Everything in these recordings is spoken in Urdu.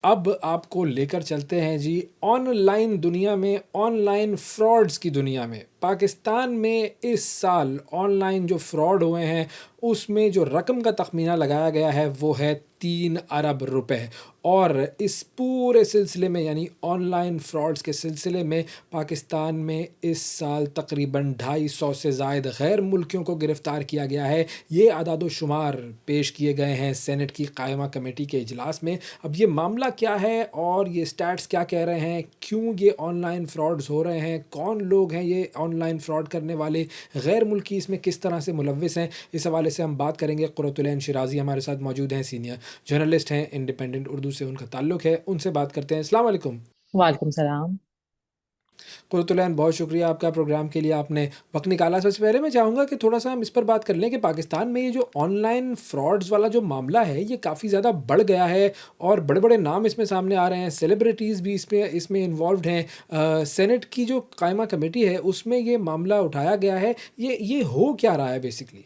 اب آپ کو لے کر چلتے ہیں جی آن لائن دنیا میں، آن لائن فراڈز کی دنیا میں۔ پاکستان میں اس سال آن لائن جو فراڈ ہوئے ہیں اس میں جو رقم کا تخمینہ لگایا گیا ہے وہ ہے 3 ارب روپے، اور اس پورے سلسلے میں یعنی آن لائن فراڈز کے سلسلے میں پاکستان میں اس سال تقریباً 250 سے زائد غیر ملکیوں کو گرفتار کیا گیا ہے۔ یہ اعداد و شمار پیش کیے گئے ہیں سینٹ کی قائمہ کمیٹی کے اجلاس میں۔ اب یہ معاملہ کیا ہے اور یہ سٹیٹس کیا کہہ رہے ہیں، کیوں یہ آن لائن فراڈز ہو رہے ہیں، کون لوگ ہیں یہ آن لائن فراڈ کرنے والے، غیر ملکی اس میں کس طرح سے ملوث ہیں، اس حوالے سے ہم بات کریں گے۔ قرۃ العین شیرازی ہمارے ساتھ موجود ہیں، سینئر جرنلسٹ ہیں، انڈیپینڈنٹ اردو سے ان کا تعلق ہے، ان سے بات کرتے ہیں۔ السلام علیکم وعلیکم السلام۔ قرۃ العین، بہت شکریہ آپ کا پروگرام کے لیے آپ نے وقت نکالا۔ سب سے پہلے میں چاہوں گا کہ تھوڑا سا ہم اس پر بات کر لیں کہ پاکستان میں یہ جو آن لائن فراڈز والا جو معاملہ ہے یہ کافی زیادہ بڑھ گیا ہے، اور بڑے بڑے نام اس میں سامنے آ رہے ہیں، سیلیبریٹیز بھی اس میں انوالوڈ ہیں۔ سینٹ کی جو قائمہ کمیٹی ہے اس میں یہ معاملہ اٹھایا گیا ہے، یہ ہو کیا رہا ہے بیسکلی؟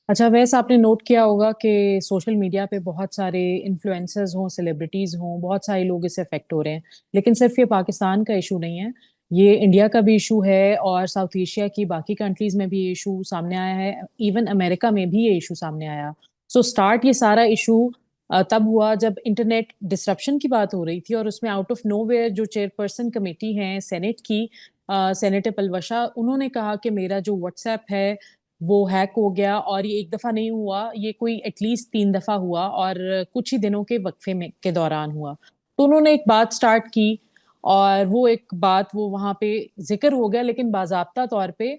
اچھا، ویسے آپ نے نوٹ کیا ہوگا کہ سوشل میڈیا پہ بہت سارے انفلوئنسرز ہوں، سیلیبریٹیز ہوں، بہت سارے لوگ اس سے افیکٹ ہو رہے ہیں، لیکن صرف یہ پاکستان کا ایشو نہیں ہے، یہ انڈیا کا بھی ایشو ہے، اور ساؤتھ ایشیا کی باقی کنٹریز میں بھی یہ ایشو سامنے آیا ہے، ایون امریکہ میں بھی یہ ایشو سامنے آیا۔ سو سٹارٹ یہ سارا ایشو تب ہوا جب انٹرنیٹ ڈسرپشن کی بات ہو رہی تھی، اور اس میں آؤٹ آف نو ویئر جو چیئر پرسن کمیٹی ہیں سینٹ کی، سینیٹر پلوشا، انہوں نے کہا کہ میرا جو واٹس ایپ ہے وہ ہیک ہو گیا، اور یہ ایک دفعہ نہیں ہوا، یہ کوئی ایٹ لیسٹ 3 دفعہ ہوا، اور کچھ ہی دنوں کے وقفے میں کے دوران ہوا۔ تو انہوں نے ایک بات سٹارٹ کی، اور وہ ایک بات وہ وہاں پہ ذکر ہو گیا، لیکن باضابطہ طور پہ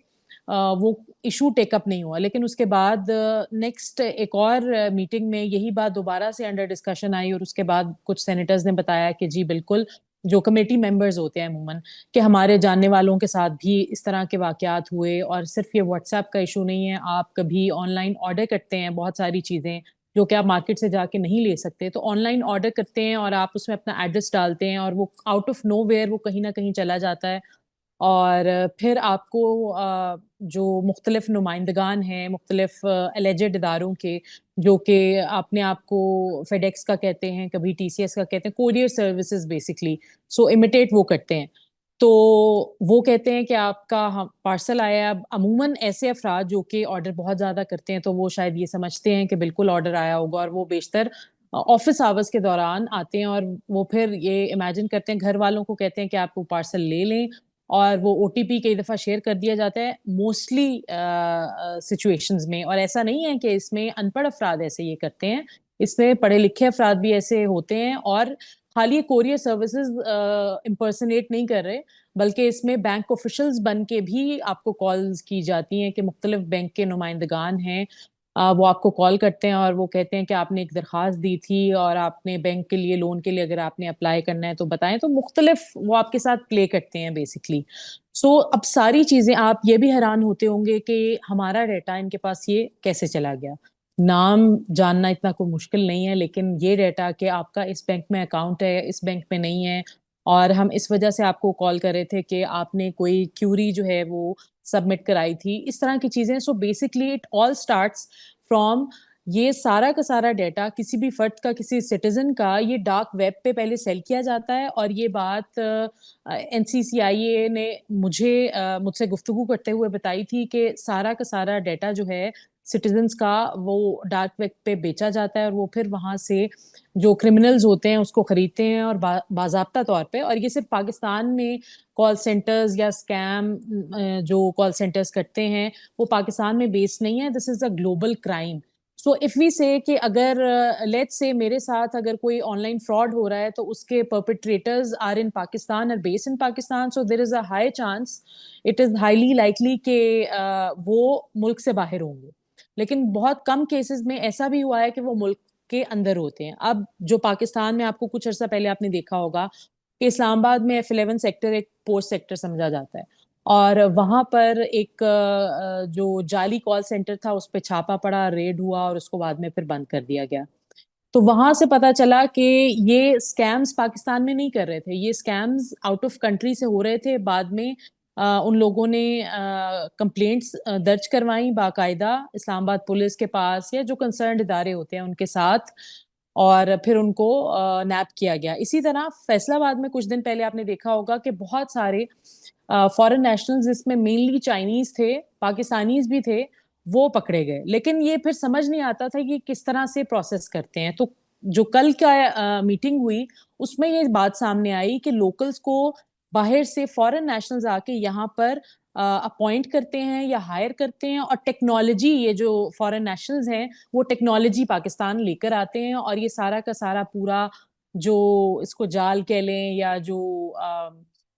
وہ ایشو ٹیک اپ نہیں ہوا۔ لیکن اس کے بعد نیکسٹ ایک اور میٹنگ میں یہی بات دوبارہ سے انڈر ڈسکشن آئی، اور اس کے بعد کچھ سینیٹرز نے بتایا کہ جی بالکل، جو کمیٹی ممبرز ہوتے ہیں عموماً، کہ ہمارے جاننے والوں کے ساتھ بھی اس طرح کے واقعات ہوئے، اور صرف یہ واٹس ایپ کا ایشو نہیں ہے، آپ کبھی آن لائن آرڈر کرتے ہیں بہت ساری چیزیں جو کہ آپ مارکیٹ سے جا کے نہیں لے سکتے، تو آن لائن آرڈر کرتے ہیں اور آپ اس میں اپنا ایڈریس ڈالتے ہیں، اور وہ آؤٹ آف نو ویئر وہ کہیں نہ کہیں چلا جاتا ہے، اور پھر آپ کو جو مختلف نمائندگان ہیں مختلف الیجڈ اداروں کے، جو کہ اپنے آپ کو فیڈیکس کا کہتے ہیں، کبھی ٹی سی ایس کا کہتے ہیں، کوریئر سروسز بیسکلی، سو امیٹیٹ وہ کرتے ہیں، تو وہ کہتے ہیں کہ آپ کا پارسل آیا ہے۔ اب عموماً ایسے افراد جو کہ آرڈر بہت زیادہ کرتے ہیں تو وہ شاید یہ سمجھتے ہیں کہ بالکل آرڈر آیا ہوگا، اور وہ بیشتر آفس آورس کے دوران آتے ہیں، اور وہ پھر یہ امیجن کرتے ہیں، گھر والوں کو کہتے ہیں کہ آپ وہ پارسل لے لیں، اور وہ او ٹی پی کئی دفعہ شیئر کر دیا جاتا ہے موسٹلی سچویشنز میں، اور ایسا نہیں ہے کہ اس میں ان پڑھ افراد ایسے یہ کرتے ہیں، اس میں پڑھے لکھے افراد بھی ایسے ہوتے ہیں، اور خالی کوریئر سروسز امپرسنیٹ نہیں کر رہے، بلکہ اس میں بینک آفیشلز بن کے بھی آپ کو کالز کی جاتی ہیں، کہ مختلف بینک کے نمائندگان ہیں، وہ آپ کو کال کرتے ہیں، اور وہ کہتے ہیں کہ آپ نے ایک درخواست دی تھی، اور آپ نے بینک کے لیے لون کے لیے اگر آپ نے اپلائی کرنا ہے تو بتائیں، تو مختلف وہ آپ کے ساتھ پلے کرتے ہیں بیسکلی۔ سو اب ساری چیزیں آپ یہ بھی حیران ہوتے ہوں گے کہ ہمارا ڈیٹا ان کے پاس یہ کیسے چلا گیا۔ نام جاننا اتنا کوئی مشکل نہیں ہے، لیکن یہ ڈیٹا کہ آپ کا اس بینک میں اکاؤنٹ ہے، اس بینک میں نہیں ہے، اور ہم اس وجہ سے آپ کو کال کر رہے تھے کہ آپ نے کوئی کیوری جو ہے وہ سبمٹ کرائی تھی، اس طرح کی چیزیں۔ So basically it all starts from یہ سارا کا سارا ڈیٹا کسی بھی فرد کا، کسی سٹیزن کا، یہ ڈارک ویب پہ پہلے سیل کیا جاتا ہے، اور یہ بات این سی سی آئی اے نے مجھ سے گفتگو کرتے ہوئے بتائی تھی کہ سارا کا سارا ڈیٹا جو ہے سٹیزنز کا وہ ڈارک ویب پہ بیچا جاتا ہے، اور وہ پھر وہاں سے جو کرمنلز ہوتے ہیں اس کو خریدتے ہیں، اور باضابطہ طور پہ، اور یہ صرف پاکستان میں کال سینٹرز یا اسکیم جو کال سینٹرز کرتے ہیں وہ پاکستان میں بیس نہیں ہے، this is a global crime. So if we سے کہ اگر لیٹ سے میرے ساتھ اگر کوئی آن لائن فراڈ ہو رہا ہے تو اس کے پرپیٹریٹرز آر ان پاکستان اور base in Pakistan, so there is a high chance, it is highly likely کہ وہ ملک سے باہر ہوں گے، لیکن بہت کم کیسز میں ایسا بھی ہوا ہے کہ وہ ملک کے اندر ہوتے ہیں۔ اب جو پاکستان میں آپ کو کچھ عرصہ پہلے آپ نے دیکھا ہوگا کہ اسلام آباد میں F11 سیکٹر ایک پوسٹ سیکٹر سمجھا جاتا ہے، اور وہاں پر ایک جو جعلی کال سینٹر تھا اس پہ چھاپا پڑا، ریڈ ہوا، اور اس کو بعد میں پھر بند کر دیا گیا۔ تو وہاں سے پتا چلا کہ یہ سکیمز پاکستان میں نہیں کر رہے تھے، یہ سکیمز آؤٹ آف کنٹری سے ہو رہے تھے۔ بعد میں ان لوگوں نے کمپلینٹس درج کروائیں باقاعدہ اسلام آباد پولیس کے پاس، یا جو کنسرنڈ ادارے ہوتے ہیں ان کے ساتھ، اور پھر ان کو نیپ کیا گیا. اسی طرح فیصل آباد میں کچھ دن پہلے آپ نے دیکھا ہوگا کہ بہت سارے فورن نیشنلز، جس میں مینلی چائنیز تھے، پاکستانیز بھی تھے، وہ پکڑے گئے. لیکن یہ پھر سمجھ نہیں آتا تھا کہ کس طرح سے پروسیس کرتے ہیں. تو جو کل کا میٹنگ ہوئی اس میں یہ بات سامنے آئی کہ لوکلز کو باہر سے فورن نیشنلز آ کے یہاں پر اپوائنٹ کرتے ہیں یا ہائر کرتے ہیں، اور ٹیکنالوجی، یہ جو فورن نیشنلز ہیں وہ ٹیکنالوجی پاکستان لے کر آتے ہیں، اور یہ سارا کا سارا پورا جو اس کو جال کہہ لیں یا جو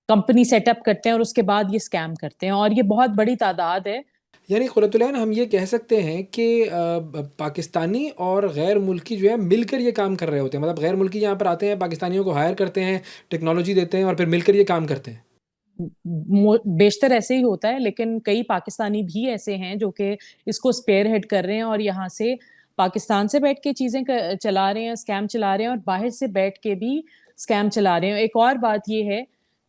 کمپنی سیٹ اپ کرتے ہیں اور اس کے بعد یہ اسکیم کرتے ہیں، اور یہ بہت بڑی تعداد ہے. یعنی قرۃ العین ہم یہ کہہ سکتے ہیں کہ پاکستانی اور غیر ملکی جو ہے مل کر یہ کام کر رہے ہوتے ہیں، مطلب غیر ملکی یہاں پر آتے ہیں، پاکستانیوں کو ہائر کرتے ہیں، ٹیکنالوجی دیتے ہیں اور پھر مل کر یہ کام کرتے ہیں. بیشتر ایسے ہی ہوتا ہے، لیکن کئی پاکستانی بھی ایسے ہیں جو کہ اس کو اسپیئر ہیڈ کر رہے ہیں اور یہاں سے پاکستان سے بیٹھ کے چیزیں چلا رہے ہیں، اسکیم چلا رہے ہیں، اور باہر سے بیٹھ کے بھی اسکیم چلا رہے ہیں. ایک اور بات یہ ہے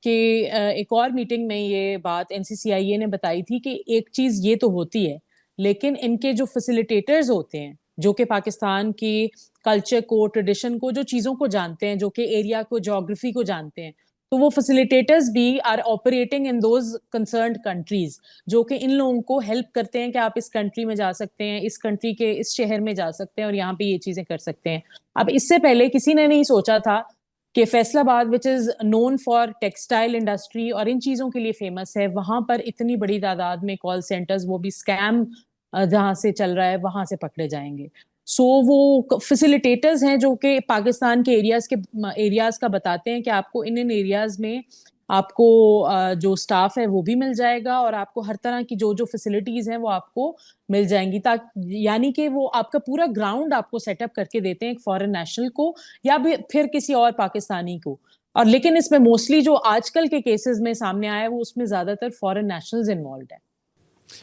کہ ایک اور میٹنگ میں یہ بات NCCIA نے بتائی تھی کہ ایک چیز یہ تو ہوتی ہے، لیکن ان کے جو فیسیلیٹیٹرز ہوتے ہیں جو کہ پاکستان کی کلچر کو، ٹریڈیشن کو، جو چیزوں کو جانتے ہیں، جو کہ ایریا کو، جیوگرافی کو جانتے ہیں، تو وہ فیسیلیٹیٹرز بھی are operating in those concerned countries, جو کہ ان لوگوں کو ہیلپ کرتے ہیں کہ آپ اس کنٹری میں جا سکتے ہیں، اس کنٹری کے اس شہر میں جا سکتے ہیں اور یہاں پہ یہ چیزیں کر سکتے ہیں. اب اس سے پہلے کسی نے نہیں سوچا تھا کہ فیصل آباد وچ از نون فار ٹیکسٹائل انڈسٹری اور ان چیزوں کے لیے فیمس ہے، وہاں پر اتنی بڑی تعداد میں کال سینٹرز، وہ بھی اسکیم جہاں سے چل رہا ہے وہاں سے پکڑے جائیں گے. سو وہ فیسیلیٹیٹرز ہیں جو کہ پاکستان کے ایریاز کا بتاتے ہیں کہ آپ کو ان ایریاز میں آپ کو جو سٹاف ہے وہ بھی مل جائے گا، اور آپ کو ہر طرح کی جو فیسلٹیز ہیں وہ آپ کو مل جائیں گی، یعنی کہ وہ آپ کا پورا گراؤنڈ آپ کو سیٹ اپ کر کے دیتے ہیں ایک فورن نیشنل کو یا پھر کسی اور پاکستانی کو. اور لیکن اس میں موسٹلی جو آج کل کے کیسز میں سامنے آیا ہے وہ اس میں زیادہ تر فورن نیشنلز انوالوڈ ہیں.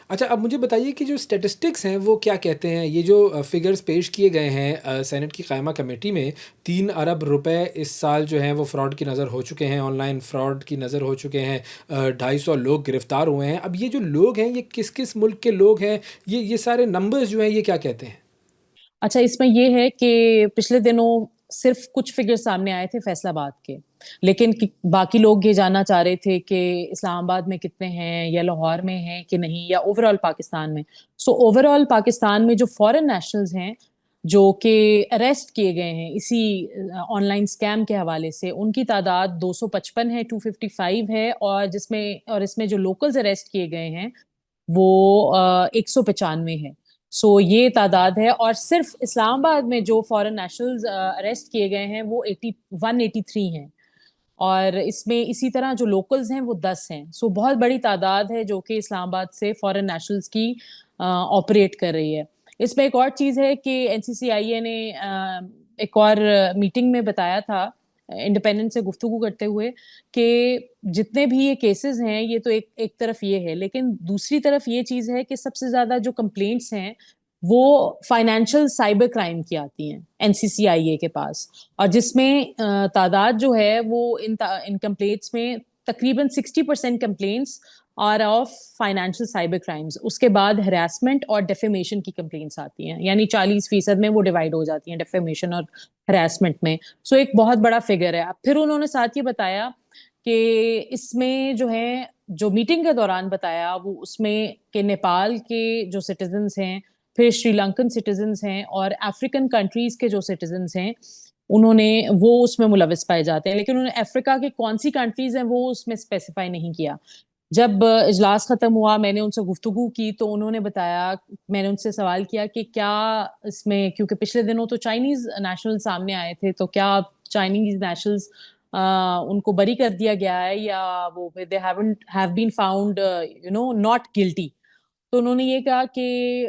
اچھا، اب مجھے بتائیے کہ جو اسٹیٹسٹکس ہیں وہ کیا کہتے ہیں؟ یہ جو فگرز پیش کیے گئے ہیں سینٹ کی قائمہ کمیٹی میں، 3 ارب روپے اس سال جو ہیں وہ فراڈ کی نظر ہو چکے ہیں، آن لائن فراڈ کی نظر ہو چکے ہیں، 250 لوگ گرفتار ہوئے ہیں. اب یہ جو لوگ ہیں یہ کس کس ملک کے لوگ ہیں؟ یہ سارے نمبرز جو ہیں یہ کیا کہتے ہیں؟ اچھا، اس میں یہ ہے کہ پچھلے دنوں صرف کچھ فگر سامنے آئے تھے فیصل آباد کے، لیکن باقی لوگ یہ جاننا چاہ رہے تھے کہ اسلام آباد میں کتنے ہیں یا لاہور میں ہیں کہ نہیں، یا اوور آل پاکستان میں. سو اوور آل پاکستان میں جو فورن نیشنلز ہیں جو کہ اریسٹ کیے گئے ہیں اسی آن لائن اسکیم کے حوالے سے، ان کی تعداد 255 ہے، 255 ہے، اور اس میں جو لوکلز اریسٹ کیے گئے ہیں وہ 195 ہے. سو یہ تعداد ہے، اور صرف اسلام آباد میں جو فورن نیشنلز اریسٹ کیے گئے ہیں وہ 183 ہیں، اور اس میں اسی طرح جو لوکلز ہیں وہ 10 ہیں. سو بہت بڑی تعداد ہے جو کہ اسلام آباد سے فورن نیشنلز کی آپریٹ کر رہی ہے. اس میں ایک اور چیز ہے کہ NCCIA نے ایک اور میٹنگ میں بتایا تھا انڈیپینڈنٹ سے گفتگو کرتے ہوئے کہ جتنے بھی یہ کیسز ہیں یہ تو ایک طرف یہ ہے، لیکن دوسری طرف یہ چیز ہے کہ سب سے زیادہ جو کمپلینٹس ہیں وہ فائنینشیل سائبر کرائم کی آتی ہیں NCCIA کے پاس، اور جس میں تعداد جو ہے وہ ان کمپلینٹس میں تقریباً 60% complaints are of financial cyber crimes. اس کے بعد ہراسمنٹ اور ڈیفیمیشن کی کمپلینٹس آتی ہیں، یعنی 40% میں وہ ڈیوائڈ ہو جاتی ہیں ڈیفیمیشن اور ہراسمنٹ میں. سو ایک بہت بڑا فگر ہے. پھر انہوں نے ساتھ یہ بتایا کہ اس میں جو ہے، جو میٹنگ کے دوران بتایا وہ اس میں کہ نیپال کے جو سٹیزنز ہیں، پھر شری لنکن سٹیزنز ہیں، اور افریقن کنٹریز کے جو سٹیزنز ہیں وہ اس میں ملوث پائے جاتے ہیں، لیکن انہوں نے افریقہ کی کون سی کنٹریز ہیں وہ اس میں اسپیسیفائی نہیں کیا. جب اجلاس ختم ہوا میں نے ان سے گفتگو کی تو انہوں نے بتایا، میں نے ان سے سوال کیا کہ کیا اس میں، کیونکہ پچھلے دنوں تو چائنیز نیشنل سامنے آئے تھے، تو کیا چائنیز نیشنلز ان کو بری کر دیا گیا ہے یا وہ they haven't have been found not guilty. تو انہوں نے یہ کہا کہ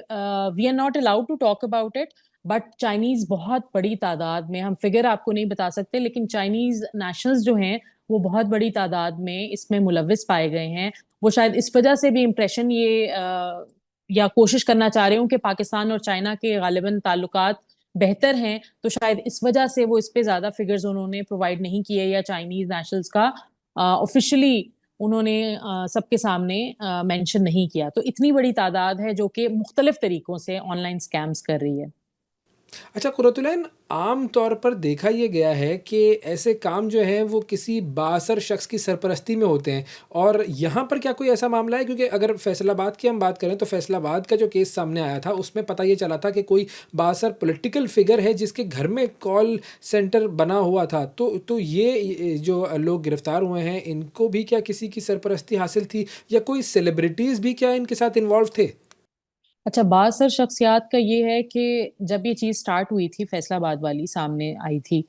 we are not allowed to talk about it, but Chinese بہت بڑی تعداد میں، ہم فگر آپ کو نہیں بتا سکتے، لیکن چائنیز نیشنلز جو ہیں وہ بہت بڑی تعداد میں اس میں ملوث پائے گئے ہیں. وہ شاید اس وجہ سے بھی امپریشن یہ یا کوشش کرنا چاہ رہے ہوں کہ پاکستان اور چائنا کے غالباً تعلقات بہتر ہیں، تو شاید اس وجہ سے وہ اس پہ زیادہ فگرز انہوں نے پرووائڈ نہیں کیے، یا چائنیز نیشنلز کا آفیشلی انہوں نے سب کے سامنے مینشن نہیں کیا. تو اتنی بڑی تعداد ہے جو کہ مختلف طریقوں سے آن لائن اسکیمز کر رہی ہے. اچھا قرۃ عام طور پر دیکھا یہ گیا ہے کہ ایسے کام جو ہیں وہ کسی بااثر شخص کی سرپرستی میں ہوتے ہیں، اور یہاں پر کیا کوئی ایسا معاملہ ہے؟ کیونکہ اگر فیصل آباد کی ہم بات کریں تو فیصل آباد کا جو کیس سامنے آیا تھا اس میں پتہ یہ چلا تھا کہ کوئی بااثر پولیٹیکل فگر ہے جس کے گھر میں کال سینٹر بنا ہوا تھا، تو یہ جو لوگ گرفتار ہوئے ہیں ان کو بھی کیا کسی کی سرپرستی حاصل تھی، یا کوئی سیلیبریٹیز بھی کیا ان کے ساتھ انوالو تھے؟ اچھا، بااثر شخصیات کا یہ ہے کہ جب یہ چیز سٹارٹ ہوئی تھی فیصل آباد والی سامنے آئی تھی،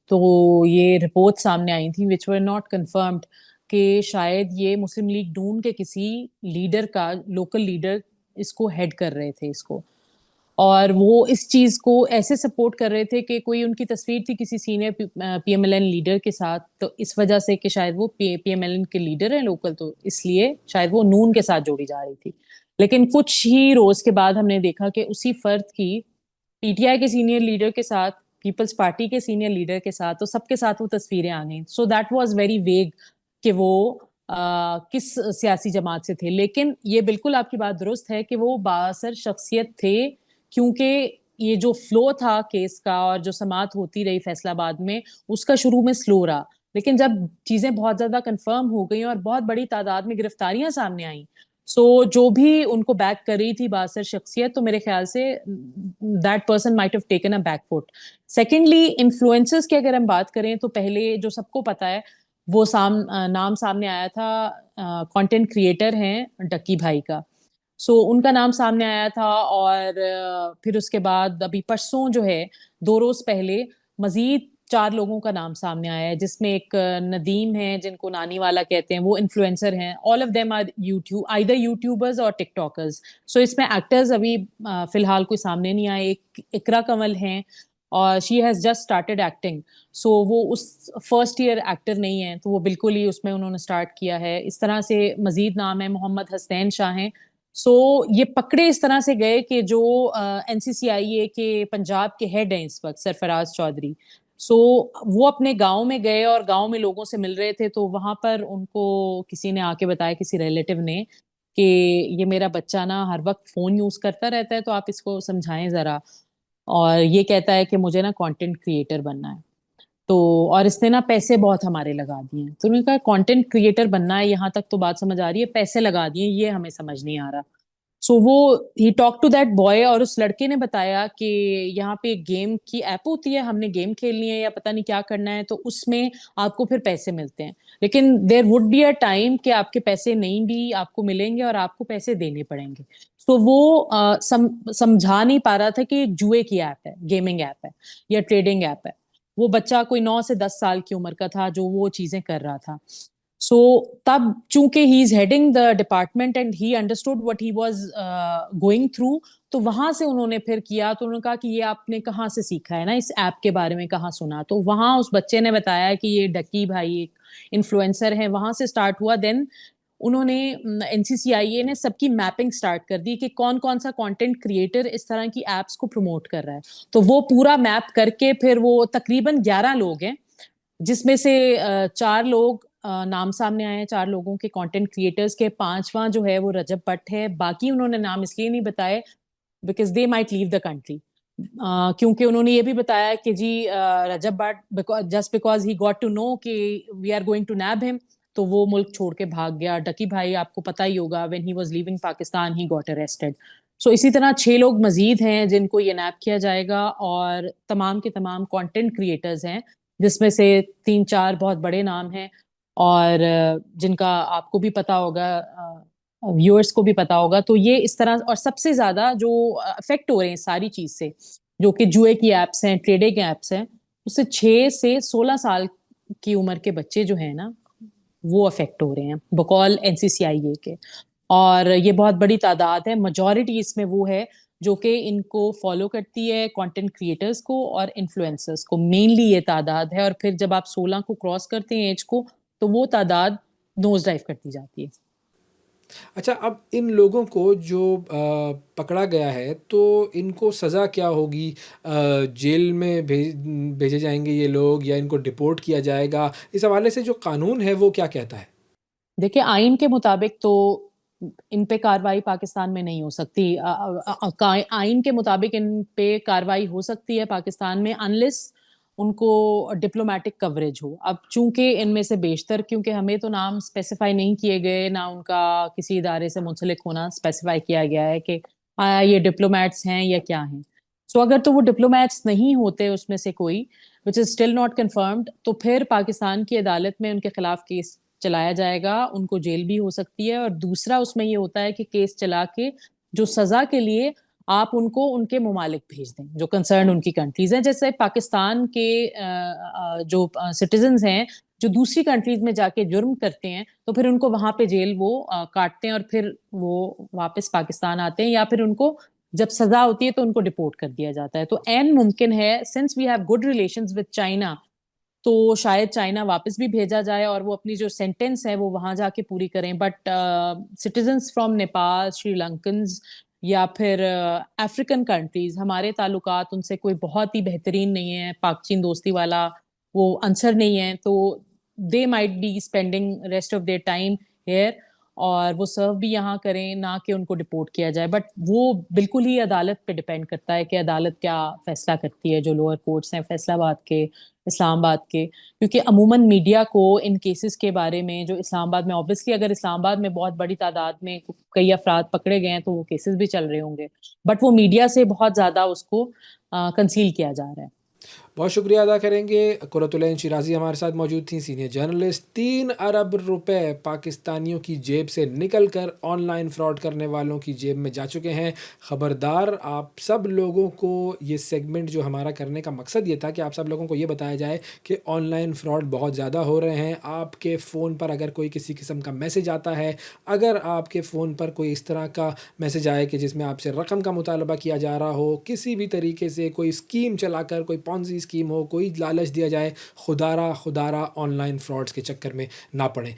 تو یہ رپورٹ سامنے آئی تھی وچ ور ناٹ کنفرمڈ کہ شاید یہ مسلم لیگ نون کے کسی لیڈر کا لوکل لیڈر اس کو ہیڈ کر رہے تھے اس کو، اور وہ اس چیز کو ایسے سپورٹ کر رہے تھے کہ کوئی ان کی تصویر تھی کسی senior P M L N leader کے ساتھ، تو اس وجہ سے کہ شاید وہ پی ایم ایل این کے لیڈر ہیں لوکل، تو اس لیے شاید وہ نون کے ساتھ جوڑی جا رہی تھی۔ لیکن کچھ ہی روز کے بعد ہم نے دیکھا کہ اسی فرد کی پی ٹی آئی کے سینئر لیڈر کے ساتھ، پیپلز پارٹی کے سینئر لیڈر کے ساتھ، تو سب کے ساتھ وہ تصویریں آ گئیں۔ سو دیٹ واز ویری ویگ کہ وہ کس سیاسی جماعت سے تھے، لیکن یہ بالکل آپ کی بات درست ہے کہ وہ بااثر شخصیت تھے، کیونکہ یہ جو فلو تھا کیس کا اور جو سماعت ہوتی رہی فیصل آباد میں، اس کا شروع میں سلو رہا، لیکن جب چیزیں بہت زیادہ کنفرم ہو گئیں اور بہت بڑی تعداد میں گرفتاریاں سامنے آئیں، سو جو بھی ان کو بیک کر رہی تھی بااثر شخصیت، تو میرے خیال سے that person might have taken a back foot. Secondly, influencers کی اگر ہم بات کریں تو پہلے جو سب کو پتا ہے وہ نام سامنے آیا تھا، کنٹینٹ کریٹر ہیں ڈکی بھائی کا، سو ان کا نام سامنے آیا تھا، اور پھر اس کے بعد ابھی پرسوں جو ہے 2 روز پہلے مزید 4 لوگوں کا نام سامنے آیا ہے، جس میں ایک ندیم ہے جن کو نانی والا کہتے ہیں، وہ انفلوئنسر ہیں، all of them are either YouTubers اور ٹک ٹاکرز۔ سو اس میں ایکٹرز ابھی فی الحال کوئی سامنے نہیں آئے، ایک اقرا کنول ہیں اور she has just started acting, so وہ اس فرسٹ ایئر ایکٹر نہیں ہے، تو وہ بالکل ہی اس میں انہوں نے اسٹارٹ کیا ہے۔ اس طرح سے مزید نام ہے، محمد حسنین شاہ ہیں۔ سو یہ پکڑے اس طرح سے گئے کہ جو این سی سی آئی اے کے پنجاب کے ہیڈ ہیں اس وقت سرفراز چودھری، سو وہ اپنے گاؤں میں گئے اور گاؤں میں لوگوں سے مل رہے تھے، تو وہاں پر ان کو کسی نے آ کے بتایا، کسی ریلیٹیو نے، کہ یہ میرا بچہ نا ہر وقت فون یوز کرتا رہتا ہے، تو آپ اس کو سمجھائیں ذرا، اور یہ کہتا ہے کہ مجھے نا کانٹینٹ کریٹر بننا ہے، تو اور اس نے نا پیسے بہت ہمارے لگا دیے ہیں۔ تو انہوں نے کہا کانٹینٹ کریٹر بننا ہے، یہاں تک تو بات سمجھ آ رہی ہے، پیسے لگا دیے یہ ہمیں سمجھ نہیں آ رہا۔ سو وہ ہی ٹاک ٹو دیٹ بوائے، اور اس لڑکے نے بتایا کہ یہاں پہ ایک گیم کی ایپ ہوتی ہے، ہم نے گیم کھیلنی ہے یا پتہ نہیں کیا کرنا ہے، تو اس میں آپ کو پھر پیسے ملتے ہیں، لیکن there would be a time کہ آپ کے پیسے نہیں بھی آپ کو ملیں گے اور آپ کو پیسے دینے پڑیں گے۔ سو وہ سمجھا نہیں پا رہا تھا کہ ایک جوئے کی ایپ ہے، گیمنگ ایپ ہے یا ٹریڈنگ ایپ ہے۔ وہ بچہ کوئی 9 سے 10 سال کی عمر کا تھا جو وہ چیزیں کر رہا تھا۔ سو تب چونکہ he is heading the department and he understood what he was going through, تو وہاں سے انہوں نے پھر کیا، تو انہوں نے کہا کہ یہ آپ نے کہاں سے سیکھا ہے نا، اس ایپ کے بارے میں کہاں سنا، تو وہاں اس بچے نے بتایا کہ یہ ڈکی بھائی ایک انفلوئنسر ہیں، وہاں سے اسٹارٹ ہوا۔ دین انہوں نے این سی سی آئی اے نے سب کی میپنگ اسٹارٹ کر دی کہ کون کون سا کانٹینٹ کریٹر اس طرح کی ایپس کو پروموٹ کر رہا ہے، تو وہ پورا میپ کر کے پھر وہ تقریباً 11 لوگ ہیں، جس میں سے 4 لوگ نام سامنے آئے ہیں، 4 لوگوں کے کانٹینٹ کریٹرز کے، 5واں جو ہے وہ رجب بٹ ہے، باقی انہوں نے نام اس لیے نہیں بتائے because they might leave the country, کیونکہ انہوں نے یہ بھی بتایا کہ جی Rajab but just because he got to know کہ we are going to nab him, تو وہ ملک چھوڑ کے بھاگ گیا۔ ڈکی بھائی آپ کو پتا ہی ہوگا، when he was leaving Pakistan he got arrested. So اسی طرح 6 لوگ مزید ہیں جن کو یہ نیب کیا جائے گا، اور تمام کے تمام کانٹینٹ کریٹرز ہیں، جس میں سے 3-4 بہت بڑے نام ہیں، اور جن کا آپ کو بھی پتا ہوگا، ویورز کو بھی پتا ہوگا۔ تو یہ اس طرح، اور سب سے زیادہ جو افیکٹ ہو رہے ہیں ساری چیز سے، جو کہ جوئے کی ایپس ہیں، ٹریڈنگ ایپس ہیں، اس سے 6 سے 16 سال کی عمر کے بچے جو ہیں نا، وہ افیکٹ ہو رہے ہیں بقول این سی سی آئی اے کے، اور یہ بہت بڑی تعداد ہے، میجورٹی اس میں وہ ہے جو کہ ان کو فالو کرتی ہے، کانٹینٹ کریٹرز کو اور انفلوئنسرز کو، مینلی یہ تعداد ہے، اور پھر جب آپ 16 کو کراس کرتے ہیں ایج کو، تو وہ تعداد نوز ڈائیو کرتی جاتی ہے۔ اچھا، اب ان لوگوں کو جو پکڑا گیا ہے تو ان کو سزا کیا ہوگی؟ جیل میں بھیجے جائیں گے یہ لوگ، یا ان کو ڈپورٹ کیا جائے گا؟ اس حوالے سے جو قانون ہے وہ کیا کہتا ہے؟ دیکھیں، آئین کے مطابق تو ان پہ کاروائی پاکستان میں نہیں ہو سکتی. آئین کے مطابق ان پہ کاروائی ہو سکتی ہے پاکستان میں انلیس ان کو ڈپلومیٹک کوریج ہو. اب چونکہ ان میں سے بیشتر، کیونکہ ہمیں تو نام اسپیسیفائی نہیں کیے گئے، نہ ان کا کسی ادارے سے منسلک ہونا اسپیسیفائی کیا گیا ہے کہ آیا یہ ڈپلومیٹس ہیں یا کیا ہیں. سو اگر تو وہ ڈپلومیٹس نہیں ہوتے اس میں سے کوئی وچ از اسٹل ناٹ کنفرمڈ، تو پھر پاکستان کی عدالت میں ان کے خلاف کیس چلایا جائے گا، ان کو جیل بھی ہو سکتی ہے. اور دوسرا اس میں یہ ہوتا ہے کہ کیس چلا کے جو سزا کے لیے آپ ان کو ان کے ممالک بھیج دیں جو کنسرن ان کی کنٹریز ہیں. جیسے پاکستان کے جو سٹیزنز ہیں جو دوسری کنٹریز میں جا کے جرم کرتے ہیں، تو پھر ان کو وہاں پہ جیل وہ کاٹتے ہیں اور پھر وہ واپس پاکستان آتے ہیں، یا پھر ان کو جب سزا ہوتی ہے تو ان کو ڈپورٹ کر دیا جاتا ہے. تو عین ممکن ہے since we have good relations with China, تو شاید چائنا واپس بھی بھیجا جائے اور وہ اپنی جو سینٹینس ہے وہ وہاں جا کے پوری کریں. But citizens from Nepal, Shri Lankans یا پھر افریقن کنٹریز، ہمارے تعلقات ان سے کوئی بہت ہی بہترین نہیں ہے، پاک چین دوستی والا وہ عنصر نہیں ہے، تو they might be spending rest of their time here, اور وہ سرو بھی یہاں کریں، نہ کہ ان کو ڈپورٹ کیا جائے. بٹ وہ بالکل ہی عدالت پہ ڈپینڈ کرتا ہے کہ عدالت کیا فیصلہ کرتی ہے. جو لوور کورٹس ہیں فیصلہ آباد کے، اسلام آباد کے، کیونکہ عموماً میڈیا کو ان کیسز کے بارے میں جو اسلام آباد میں، اوبویسلی اگر اسلام آباد میں بہت بڑی تعداد میں کئی افراد پکڑے گئے ہیں تو وہ کیسز بھی چل رہے ہوں گے، بٹ وہ میڈیا سے بہت زیادہ اس کو کنسیل کیا جا رہا ہے. بہت شکریہ ادا کریں گے. قرۃ العین شیرازی ہمارے ساتھ موجود تھیں، سینئر جرنلسٹ. 3 ارب روپے پاکستانیوں کی جیب سے نکل کر آن لائن فراڈ کرنے والوں کی جیب میں جا چکے ہیں. خبردار، آپ سب لوگوں کو یہ سیگمنٹ جو ہمارا کرنے کا مقصد یہ تھا کہ آپ سب لوگوں کو یہ بتایا جائے کہ آن لائن فراڈ بہت زیادہ ہو رہے ہیں. آپ کے فون پر اگر کوئی کسی قسم کا میسج آتا ہے، اگر آپ کے فون پر کوئی اس طرح کا میسج آئے کہ جس میں آپ سے رقم کا مطالبہ کیا جا رہا ہو، کسی بھی طریقے سے کوئی اسکیم چلا کر، کوئی پونزی اسکیم ہو، کوئی لالچ دیا جائے، خدا را آن لائن فراڈز کے چکر میں نہ پڑیں.